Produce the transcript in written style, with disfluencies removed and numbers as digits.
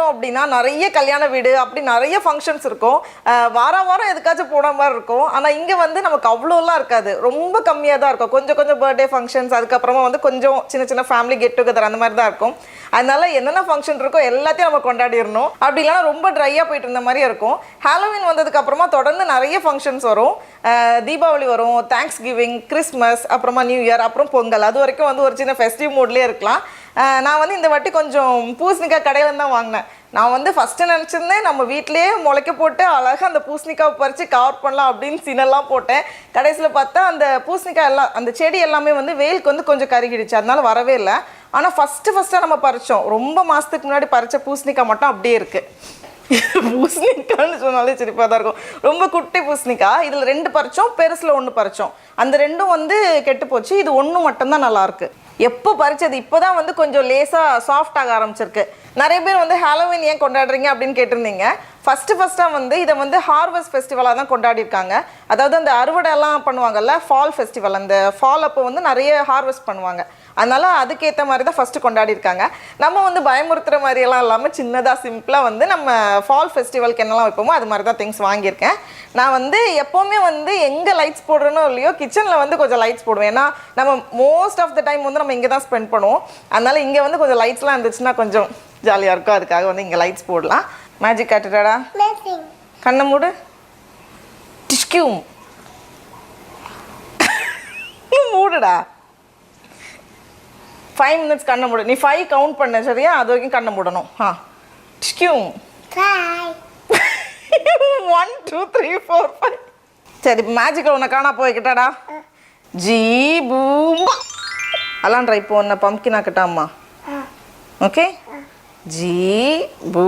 பார்த்தோம் அப்படின்னா நிறைய கல்யாண வீடு அப்படி நிறைய ஃபங்க்ஷன்ஸ் இருக்கும். வாரம் எதுக்காச்சும் போன மாதிரி இருக்கும். ஆனால் இங்கே வந்து நமக்கு அவ்வளோலாம் இருக்காது, ரொம்ப கம்மியாக தான் இருக்கும். கொஞ்சம் பர்த்டே ஃபங்க்ஷன்ஸ், அதுக்கப்புறமா வந்து கொஞ்சம் சின்ன ஃபேமிலி கெட் டுகெதர் அந்த மாதிரி தான் இருக்கும். அதனால என்னென்ன ஃபங்க்ஷன் இருக்கோ எல்லாத்தையும் நம்ம கொண்டாடிடணும். அப்படி இல்லைனா ரொம்ப ட்ரையாக போயிட்டு இருந்த மாதிரி இருக்கும். ஹாலோவின் வந்ததுக்கு அப்புறமா தொடர்ந்து நிறைய ஃபங்க்ஷன்ஸ் வரும். தீபாவளி வரும், தேங்க்ஸ் கிவிங், கிறிஸ்மஸ், அப்புறமா நியூ இயர், அப்புறம் பொங்கல். அது வரைக்கும் வந்து ஒரு சின்ன ஃபெஸ்டிவ் மூட்லேயே இருக்கலாம். நான் வந்து இந்த வாட்டி கொஞ்சம் பூசணிக்காய் கடையில் தான் வாங்கினேன். நான் வந்து ஃபஸ்ட்டு நினச்சிருந்தேன் நம்ம வீட்டிலேயே முளைக்க போட்டு அழகாக அந்த பூசணிக்காய் பறித்து கவர் பண்ணலாம் அப்படின்னு சின்னெல்லாம் போட்டேன். கடைசியில் பார்த்தா அந்த பூசணிக்காய் எல்லாம், அந்த செடி எல்லாமே வந்து வெயிலுக்கு வந்து கொஞ்சம் கருகிடுச்சு, அதனால வரவே இல்லை. ஆனால் ஃபஸ்ட்டாக நம்ம பறித்தோம். ரொம்ப மாதத்துக்கு முன்னாடி பறித்த பூசணிக்காய் மட்டும் அப்படியே இருக்குது. பூசணிக்காய்னு சொன்னாலே சிரிப்பாக தான் இருக்கும். ரொம்ப குட்டி பூசணிக்காய். இதில் 2 பறித்தோம், பெருசில் 1 பறித்தோம். அந்த 2ம் வந்து கெட்டு போச்சு. இது 1 மட்டும்தான் நல்லாயிருக்கு. எப்போ பறிச்சது இப்போ தான் வந்து கொஞ்சம் லேசாக சாஃப்ட் ஆக ஆரம்பிச்சிருக்கு. நிறைய பேர் வந்து ஹாலோவின் ஏன் கொண்டாடுறீங்க அப்படின்னு கேட்டிருந்தீங்க. ஃபஸ்ட்டாக வந்து இதை வந்து ஹார்வெஸ்ட் ஃபெஸ்டிவலாக தான் கொண்டாடிருக்காங்க. அதாவது அந்த அறுவடைலாம் பண்ணுவாங்கல்ல, ஃபால் ஃபெஸ்டிவல். அந்த ஃபால் அப்போ வந்து நிறைய ஹார்வெஸ்ட் பண்ணுவாங்க. அதனால் அதுக்கேற்ற மாதிரி தான் ஃபஸ்ட்டு கொண்டாடிருக்காங்க. நம்ம வந்து பயமுறுத்துகிற மாதிரியெல்லாம் இல்லாமல் சின்னதாக சிம்பிளாக வந்து நம்ம ஃபால் ஃபெஸ்டிவலுக்கு என்னெல்லாம் வைப்போமோ அது மாதிரி தான் திங்ஸ் வாங்கியிருக்கேன். நான் வந்து எப்போவுமே வந்து எங்கே லைட்ஸ் போடுறேனோ இல்லையோ கிச்சனில் வந்து கொஞ்சம் லைட்ஸ் போடுவேன். ஏன்னா நம்ம மோஸ்ட் ஆஃப் த டைம் வந்து நம்ம இங்கே தான் ஸ்பெண்ட் பண்ணுவோம். அதனால் இங்கே வந்து கொஞ்சம் லைட்ஸ்லாம் இருந்துச்சுன்னா கொஞ்சம் ஜாலியாக இருக்கும். அதுக்காக வந்து இங்கே லைட்ஸ் போடலாம். மேஜிக் காட்டுடாடா, கண்ணை மூடு. டிஷ்கியூம் மூடுடா. 5 minutes கண்ணை மூடு. நீ 5 கவுண்ட் பண்ண சரியா, அது வரைக்கும் கண்ணை மூடணும். டிஷ்கியூம் 1 2 3 4 5. சரி, மேஜிக்கில் உன்னை காணா போய்கிட்டாடா. ஜீ பூம்பா அலான்றா. இப்போ உன்னை பம்கின் ஆக்கட்டாம்மா. ஓகே, ஜீ பூ